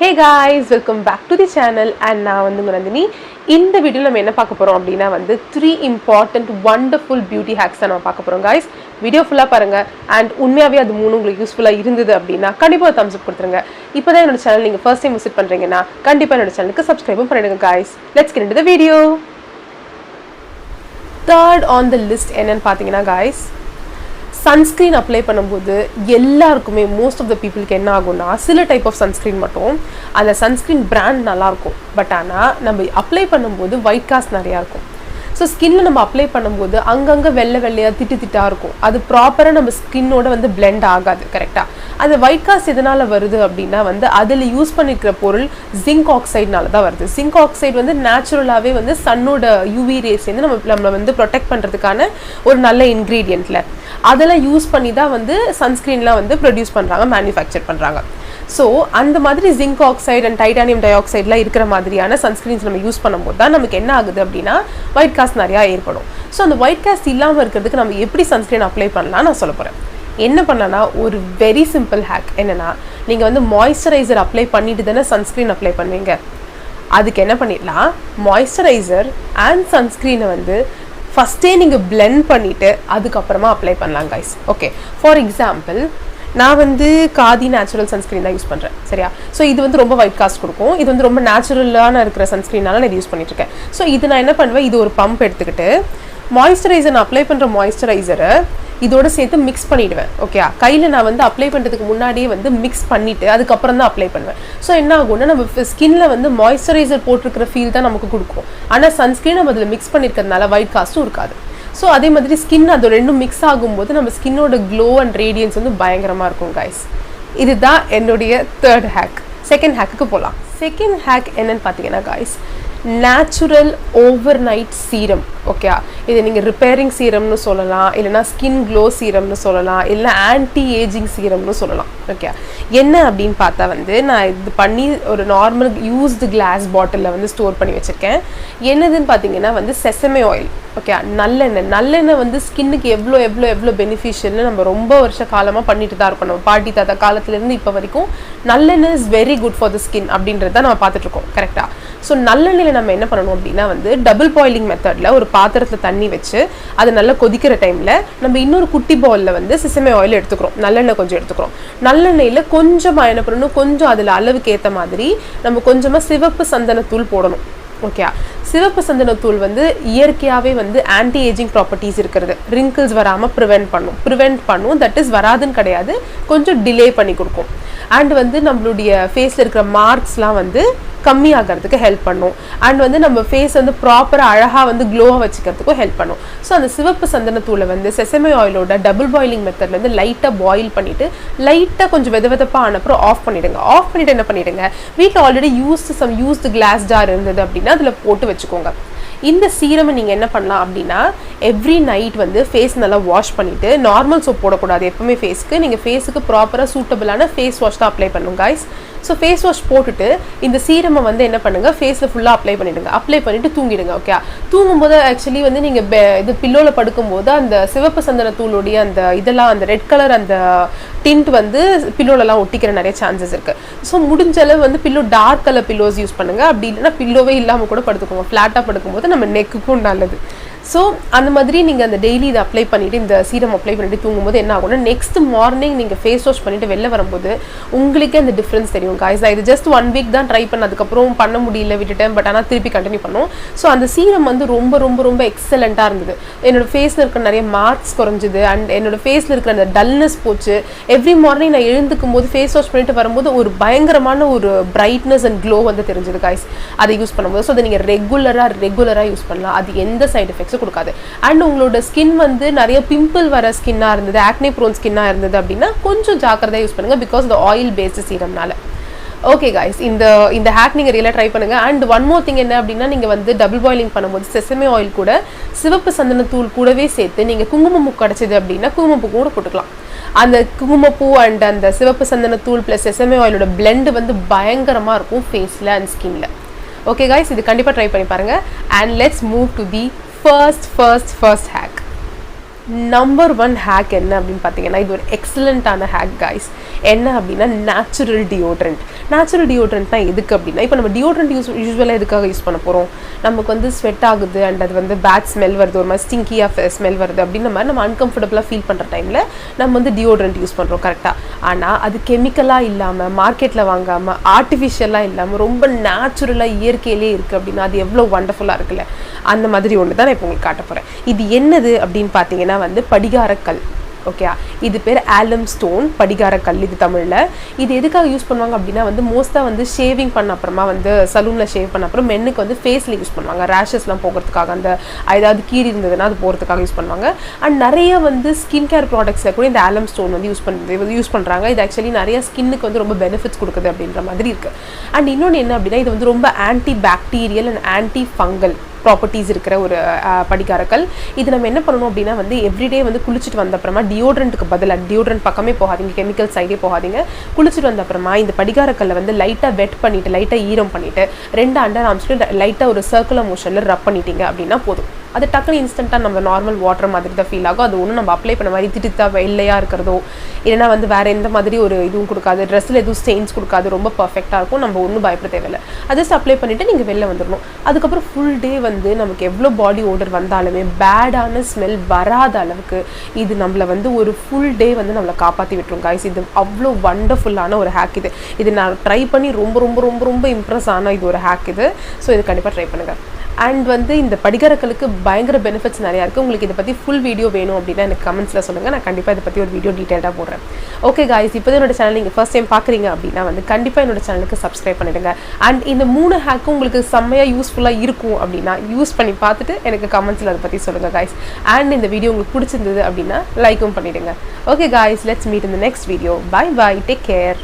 Hey guys, welcome back to the channel and நான் வந்து Nandini. இந்த வீடியோல நம்ம என்ன பார்க்க போறோம் அப்படினா வந்து 3 important wonderful beauty hacks தான் நம்ம பார்க்க போறோம் guys. வீடியோ ஃபுல்லா பாருங்க and உண்மையாவே அது மூணு உங்களுக்கு யூஸ்ஃபுல்லா இருந்தது அப்படினா கண்டிப்பா thumbs up கொடுத்துருங்க. இப்போதான் என்னோட சேனல் நீங்க first time visit பண்றீங்கனா கண்டிப்பா என்னோட சேனலுக்கு subscribe பண்ணிடுங்க guys. Let's get into the video. Third on the list என்னன்னு பாத்தீங்கன்னா guys, sunscreen apply பண்ணும்போது எல்லாருக்குமே most of the peopleக்கு என்ன ஆகும்னா சில டைப் ஆஃப் sunscreen மட்டும் அந்த sunscreen brand நல்லா இருக்கும் பட் ஆனா நம்ம அப்ளை பண்ணும்போது ஒயிட் காஸ்ட் நிறைய இருக்கும். ஸோ ஸ்கின்ல நம்ம அப்ளை பண்ணும்போது அங்கங்கே வெள்ளையா திட்டா இருக்கும். அது ப்ராப்பராக நம்ம ஸ்கின்னோட வந்து பிளெண்ட் ஆகாது. கரெக்டாக அந்த ஒயிட் காஸ்ட் எதனால வருது அப்படின்னா வந்து அதில் யூஸ் பண்ணிருக்கிற பொருள் ஜிங்க் ஆக்சைட்னால தான் வருது. ஜிங்க் ஆக்சைடு வந்து நேச்சுரலாகவே வந்து சன்னோட யூவி ரேஸ் வந்து நம்ம வந்து ப்ரொடெக்ட் பண்ணுறதுக்கான ஒரு நல்ல இன்க்ரீடியன்ட்ல அதெல்லாம் யூஸ் பண்ணி தான் வந்து சன்ஸ்க்ரீன்லாம் வந்து ப்ரொடியூஸ் பண்ணுறாங்க, மேனுஃபேக்சர் பண்ணுறாங்க. ஸோ அந்த மாதிரி zinc oxide and titanium di ஆக்சைட்லாம் இருக்கிற மாதிரியான சன்ஸ்க்ரீன்ஸ் நம்ம யூஸ் பண்ணும்போது தான் நமக்கு என்ன ஆகுது அப்படின்னா ஒயிட் காஸ்ட் நிறையா ஏற்படும். ஸோ அந்த ஒயிட் காஸ்ட் இல்லாமல் இருக்கிறதுக்கு நம்ம எப்படி சன்ஸ்க்ரீன் அப்ளை பண்ணலாம் நான் சொல்ல போகிறேன். என்ன பண்ணனா ஒரு வெரி சிம்பிள் ஹேக் என்னன்னா, நீங்கள் வந்து மாய்ஸ்சரைசர் அப்ளை பண்ணிட்டு தானே சன்ஸ்க்ரீன் அப்ளை பண்ணுவீங்க. அதுக்கு என்ன பண்ணிடலாம், மாய்ஸ்சரைசர் அண்ட் சன்ஸ்க்ரீனை வந்து ஃபஸ்ட்டே நீங்கள் பிளெண்ட் பண்ணிவிட்டு அதுக்கப்புறமா அப்ளை பண்ணலாம் கைஸ். ஓகே, ஃபார் எக்ஸாம்பிள் நான் வந்து காதி நேச்சுரல் சன்ஸ்க்ரீன் தான் யூஸ் பண்ணுறேன், சரியா? ஸோ இது வந்து ரொம்ப ஒயிட் காஸ்ட் கொடுக்கும். இது வந்து ரொம்ப நேச்சுரலான இருக்கிற சன்ஸ்க்ரீனால நான் இது யூஸ் பண்ணிட்டுருக்கேன். ஸோ இது நான் என்ன பண்ணுவேன், இது ஒரு பம்ப் எடுத்துக்கிட்டு மாய்ஸ்சரைசர் நான் அப்ளை பண்ணுற மாய்ஸ்சரைசரை இதோட சேர்த்து மிக்ஸ் பண்ணிவிடுவேன். ஓகே, கையில் நான் வந்து அப்ளை பண்ணுறதுக்கு முன்னாடியே வந்து மிக்ஸ் பண்ணிவிட்டு அதுக்கப்புறம் தான் அப்ளை பண்ணுவேன். ஸோ என்ன ஆகும்னா நம்ம ஸ்கின்ல வந்து மாய்ஸ்சரைசர் போட்டிருக்கிற ஃபீல் தான் நமக்கு கொடுக்கும். ஆனால் சன்ஸ்க்ரீன் நம்ம அதில் மிக்ஸ் பண்ணியிருக்கிறதுனால ஒயிட் காஸ்ட்டும் இருக்காது. ஸோ அதே மாதிரி ஸ்கின் அது ரெண்டும் மிக்ஸ் ஆகும்போது நம்ம ஸ்கின்னோட க்ளோ அண்ட் ரேடியன்ஸ் வந்து பயங்கரமாக இருக்கும் கைஸ். இதுதான் என்னுடைய தேர்ட் ஹேக். செகண்ட் ஹேக்குக்கு போகலாம். செகண்ட் ஹேக் என்னன்னு பார்த்தீங்கன்னா guys, natural over night serum. Okay, இது நீங்கள் ரிப்பேரிங் சீரம்னு சொல்லலாம், இல்லைனா ஸ்கின் க்ளோ சீரம்னு சொல்லலாம், இல்லை ஆன்டி ஏஜிங் சீரம்னு சொல்லலாம். ஓகே, என்ன அப்படின்னு பார்த்தா வந்து நான் இது பண்ணி ஒரு நார்மல் யூஸ்டு கிளாஸ் பாட்டிலில் வந்து ஸ்டோர் பண்ணி வச்சுருக்கேன். என்னதுன்னு பார்த்தீங்கன்னா வந்து செசமே ஆயில். ஓகே, நல்லெண்ணெய் வந்து ஸ்கின்னுக்கு எவ்வளோ எவ்வளோ எவ்வளோ பெனிஃபிஷியல்னு நம்ம ரொம்ப வருஷ காலமாக பண்ணிட்டு தான் இருக்கோம். நம்ம பாட்டி தாத்தா காலத்துலேருந்து இப்போ வரைக்கும் நல்லெண்ணெய் is very good for the skin அப்படின்றத நம்ம பார்த்துட்ருக்கோம். கரெக்டாக? ஸோ நல்லெண்ணெயில் நம்ம என்ன பண்ணணும் அப்படின்னா வந்து டபுள் பாயிலிங் மெத்தடில் ஒரு பாத்திரத்தில் தண்ணி வச்சு அது நல்லா கொதிக்கிற டைமில் நம்ம இன்னொரு குட்டி பவுலில் வந்து சிசமே ஆயில் எடுத்துக்கிறோம், நல்லெண்ணெய் கொஞ்சம் எடுத்துக்கிறோம். நல்லெண்ணெயில் கொஞ்சமாக என்ன பண்ணணும், கொஞ்சம் அதில் அளவுக்கு ஏற்ற மாதிரி நம்ம கொஞ்சமாக சிவப்பு சந்தனத்தூள் போடணும். ஓகே, சிவப்பு சந்தனத்தூள் வந்து இயற்கையாகவே வந்து ஆன்டி ஏஜிங் ப்ராப்பர்ட்டிஸ் இருக்கிறது, ரிங்கிள்ஸ் வராமல் ப்ரிவெண்ட் பண்ணும். தட் இஸ் வராதுன்னு கிடையாது, கொஞ்சம் டிலே பண்ணி கொடுக்கும். அண்ட் வந்து நம்மளுடைய ஃபேஸில் இருக்கிற மார்க்ஸ்லாம் வந்து கம்மியாகிறதுக்கு ஹெல்ப் பண்ணும். அண்ட் வந்து நம்ம ஃபேஸ் வந்து ப்ராப்பராக அழகாக வந்து க்ளோவாக வச்சுக்கிறதுக்கும் ஹெல்ப் பண்ணும். ஸோ அந்த சிவப்பு சந்தனத்தூளை வந்து செசமே ஆயிலோட டபுள் பாயிலிங் மெத்தட்லேருந்து லைட்டாக பாயில் பண்ணிவிட்டு லைட்டாக கொஞ்சம் வெதப்பாக ஆனப்புறம் ஆஃப் பண்ணிவிடுங்க. ஆஃப் பண்ணிவிட்டு என்ன பண்ணிவிடுங்க, வீட்டில் ஆல்ரெடி யூஸ்டு கிளாஸ் ஜார் இருந்தது அப்படின்னா அதில் போட்டு வச்சுக்கோங்க. இந்த சீரமை நீங்கள் என்ன பண்ணலாம் அப்படின்னா எவ்ரி நைட் வந்து ஃபேஸ் நல்லா வாஷ் பண்ணிவிட்டு, நார்மல் சோப் போடக்கூடாது எப்பவுமே ஃபேஸ்க்கு, நீங்கள் ஃபேஸுக்கு ப்ராப்பராக சூட்டபிளான ஃபேஸ் வாஷ் தான் அப்ளை பண்ணுங்க கைஸ். ஸோ ஃபேஸ் வாஷ் போட்டுட்டு இந்த சீரமை வந்து என்ன பண்ணுங்கள், ஃபேஸில் ஃபுல்லாக அப்ளை பண்ணிவிடுங்க. அப்ளை பண்ணிவிட்டு தூங்கிடுங்க. ஓகே, தூங்கும்போது ஆக்சுவலி வந்து நீங்கள் இது பில்லோவில் படுக்கும்போது அந்த சிவப்பு சந்தனத்தூளுடைய அந்த இதெல்லாம் அந்த ரெட் கலர் அந்த டிண்ட் வந்து பில்லோலலாம் ஒட்டிக்கிற நிறைய சான்சஸ் இருக்குது. ஸோ முடிஞ்ச அளவு வந்து pillow dark colour pillows use பண்ணுங்கள். அப்படி இல்லைன்னா பில்லோவே இல்லாமல் கூட படுத்துக்கோங்க. ஃப்ளாட்டாக படுக்கும்போது நம்ம நெக்குக்கும் நல்லது. ஸோ அந்த மாதிரி நீங்கள் அந்த டெய்லி இதை அப்ளை பண்ணிவிட்டு இந்த சீரம் அப்ளை பண்ணிவிட்டு தூங்கும்போது என்ன ஆகும்னா நெக்ஸ்ட் மார்னிங் நீங்கள் ஃபேஸ் வாஷ் பண்ணிவிட்டு வெளில வரும்போது உங்களுக்கே அந்த டிஃப்ரென்ஸ் தெரியும் காய்ஸ். இது ஜஸ்ட் 1 வீக் தான் ட்ரை பண்ண, அதுக்கப்புறம் பண்ண முடியல விட்டுட்டேன், பட் ஆனால் திருப்பி கண்டினியூ பண்ணோம். ஸோ அந்த சீரம் வந்து ரொம்ப ரொம்ப ரொம்ப எக்ஸலண்ட்டாக இருந்தது. என்னோடய ஃபேஸில் இருக்கிற நிறைய மார்க்ஸ் குறைஞ்சிது அண்ட் என்னோடய ஃபேஸில் இருக்கிற அந்த டல்னஸ் போச்சு. எவ்ரி மார்னிங் நான் எழுந்துக்கும் போது ஃபேஸ் வாஷ் பண்ணிட்டு வரும்போது ஒரு பயங்கரமான ஒரு பிரைட்னஸ் அண்ட் க்ளோ வந்து தெரிஞ்சுது காய்ஸ் அதை யூஸ் பண்ணும்போது. ஸோ அதை நீங்கள் ரெகுலராக யூஸ் பண்ணலாம். அது எந்த சைட் எஃபெக்ட்ஸும் கொடுக்காது. அண்ட் உங்களோட ஸ்கின் வந்து நிறைய பிம்பிள் வர ஸ்கின்னாக இருந்தது, ஆக்னே ப்ரோன் ஸ்கின்னாக இருந்தது அப்படின்னா கொஞ்சம் ஜாக்கிரதையாக யூஸ் பண்ணுங்கள், பிகாஸ் இந்த ஆயில் பேஸ்டு சீரம்னால. ஓகே கைஸ், இந்த ஹேக் நீங்கள் ரியலாக ட்ரை பண்ணுங்கள். அண்ட் ஒன் மோர் திங் என்ன அப்படின்னா, நீங்கள் வந்து டபுள் பாயிலிங் பண்ணும்போது செசமே ஆயில் கூட சிவப்பு சந்தனத்தூள் கூடவே சேர்த்து நீங்கள் குங்குமப்பூ கிடச்சிது அப்படின்னா குங்குமப்பூ கூட போட்டுக்கலாம். அந்த குங்குமப்பூ அண்ட் அந்த சிவப்பு சந்தனத்தூள் ப்ளஸ் செசமே ஆயிலோட பிளெண்ட் வந்து பயங்கரமாக இருக்கும் ஃபேஸில் அண்ட் ஸ்கின்ல. ஓகே கைஸ், இது கண்டிப்பாக ட்ரை பண்ணி பாருங்கள். And let's move to the first hack. Number 1 hack என்ன அப்படின்னு பார்த்தீங்கன்னா, இது ஒரு எக்ஸலண்ட்டான ஹேக் கைஸ். என்ன அப்படின்னா நேச்சுரல் டியோட்ரண்ட். நேச்சுரல் டியோட்ரண்ட்னா எதுக்கு அப்படின்னா, இப்போ நம்ம டியோட்ரண்ட் யூஸ்வலாக எதுக்காக யூஸ் பண்ண போகிறோம், நமக்கு வந்து ஸ்வெட் ஆகுது அண்ட் அது வந்து பேட் ஸ்மெல் வருது, ஒரு மாதிரி ஸ்டிங்கியாக ஸ்மெல் வருது அப்படின்ற மாதிரி நம்ம அன்கம்ஃபர்டபுளாக ஃபீல் பண்ணுற டைமில் நம்ம வந்து டியோட்ரண்ட் யூஸ் பண்ணுறோம் கரெக்டாக. ஆனால் அது கெமிக்கலாக இல்லாமல், மார்க்கெட்டில் வாங்காமல், ஆர்டிஃபிஷியலாக இல்லாமல் ரொம்ப நேச்சுரலாக இயற்கையிலே இருக்குது அப்படின்னா அது எவ்வளோ வண்டர்ஃபுல்லாக இருக்குல்ல. அந்த மாதிரி ஒன்று தான் நான் இப்போ உங்களுக்கு காட்ட போகிறேன். இது என்னது அப்படின்னு பார்த்தீங்கன்னா வந்து படிகாரக்கல். ஓகே, இது பேர் ஆலம் ஸ்டோன், படிகாரக்கல் இது தமிழில். இது எதுக்காக யூஸ் பண்ணுவாங்க அப்படின்னா வந்து மோஸ்ட்டாக வந்து ஷேவிங் பண்ண அப்புறமா வந்து சலூனில் ஷேவ் பண்ண அப்புறம் மென்னுக்கு வந்து ஃபேஸில் யூஸ் பண்ணுவாங்க, ரேஷஸ்லாம் போகிறதுக்காக, அந்த ஏதாவது கீறி இருந்ததுன்னா அது போகிறதுக்காக யூஸ் பண்ணுவாங்க. அண்ட் நிறைய வந்து ஸ்கின் கேர் ப்ராடக்ட்ஸில் கூட இந்த ஆலம் ஸ்டோன் வந்து யூஸ் பண்ணுறாங்க. இது ஆக்சுவலி நிறைய ஸ்கின்னுக்கு வந்து ரொம்ப பெனிஃபிட்ஸ் கொடுக்குது அப்படின்ற மாதிரி இருக்குது. அண்ட் இன்னொன்று என்ன அப்படின்னா, இது வந்து ரொம்ப anti bacterial and anti fungal properties இருக்கிற ஒரு படிகாரக்கல். இது நம்ம என்ன பண்ணணும் அப்படின்னா வந்து எவ்ரிடே வந்து குளிச்சுட்டு வந்த அப்புறமா டியோட்ரண்ட்டுக்கு பதிலாக, டியோட்ரண்ட் பக்கமே போகாதீங்க, கெமிக்கல் சைடே போகாதீங்க, குளிச்சுட்டு வந்த அப்புறமா இந்த படிகாரக்கல்லை வந்து லைட்டாக வெட் பண்ணிவிட்டு, லைட்டாக ஈரம் பண்ணிவிட்டு 2 அண்டர் ஆர்ம்ஸ்க்கு லைட்டாக ஒரு சர்க்குலர் மோஷனில் ரப் பண்ணிட்டீங்க அப்படின்னா போதும். அது டக்குன்னு இன்ஸ்டண்ட்டாக நம்ம நார்மல் வாட்டர் மாதிரி தான் ஃபீல் ஆகும். அது ஒன்றும் நம்ம அப்ளை பண்ண மாதிரி திட்டா வெள்ளையாக இருக்கிறதோ இல்லைனா வந்து வேறு எந்த மாதிரி ஒரு இதுவும் கொடுக்காது, ட்ரெஸ்ஸில் எதுவும் ஸ்டெயின்ஸ் கொடுக்காது, ரொம்ப பர்ஃபெக்டாக இருக்கும். நம்ம ஒன்றும் பயப்பட தேவையில்லை. அதை ஜஸ்ட் அப்ளை பண்ணிவிட்டு நீங்கள் வெளில வந்துடணும். அதுக்கப்புறம் ஃபுல் டே வந்து நமக்கு எவ்வளோ பாடி ஓடர் வந்தாலுமே பேடான ஸ்மெல் வராத அளவுக்கு இது நம்மளை வந்து ஒரு ஃபுல் டே வந்து நம்மளை காப்பாற்றி விட்டுரும் கைஸ். இது அவ்வளோ வண்டர்ஃபுல்லான ஒரு ஹேக். இது நான் ட்ரை பண்ணி ரொம்ப ரொம்ப ரொம்ப ரொம்ப இம்ப்ரெஸ் ஆன இது ஒரு ஹேக் இது. ஸோ இது கண்டிப்பாக ட்ரை பண்ணுங்கள். அண்ட் வந்து இந்த படிகாரக்கலுக்கு பயங்கர பெனிஃபிட்ஸ் நிறையா இருக்குது. உங்களுக்கு இதை பற்றி ஃபுல் வீடியோ வேணும் அப்படின்னா எனக்கு கமெண்ட்ஸில் சொல்லுங்கள். நான் கண்டிப்பாக இதை பற்றி ஒரு வீடியோ டீட்டெயிலாக போடுறேன். ஓகே காய்ஸ், இப்போ என்னோட சேனல் நீங்கள் ஃபர்ஸ்ட் டைம் பார்க்குறீங்க அப்படின்னா வந்து கண்டிப்பாக என்னோட சேனலுக்கு சப்ஸ்கிரைப் பண்ணிடுங்க. அண்ட் இந்த 3 ஹேக்கும் உங்களுக்கு செம்மையாக யூஸ்ஃபுல்லாக இருக்கும் அப்படின்னா யூஸ் பண்ணி பார்த்துட்டு எனக்கு கமெண்ட்ஸில் அதை பற்றி சொல்லுங்கள் காய்ஸ். அண்ட் இந்த வீடியோ உங்களுக்கு பிடிச்சிருந்தது அப்படின்னா லைக்கும் பண்ணிவிடுங்க. Okay guys, let's meet in the next video. Bye bye, take care.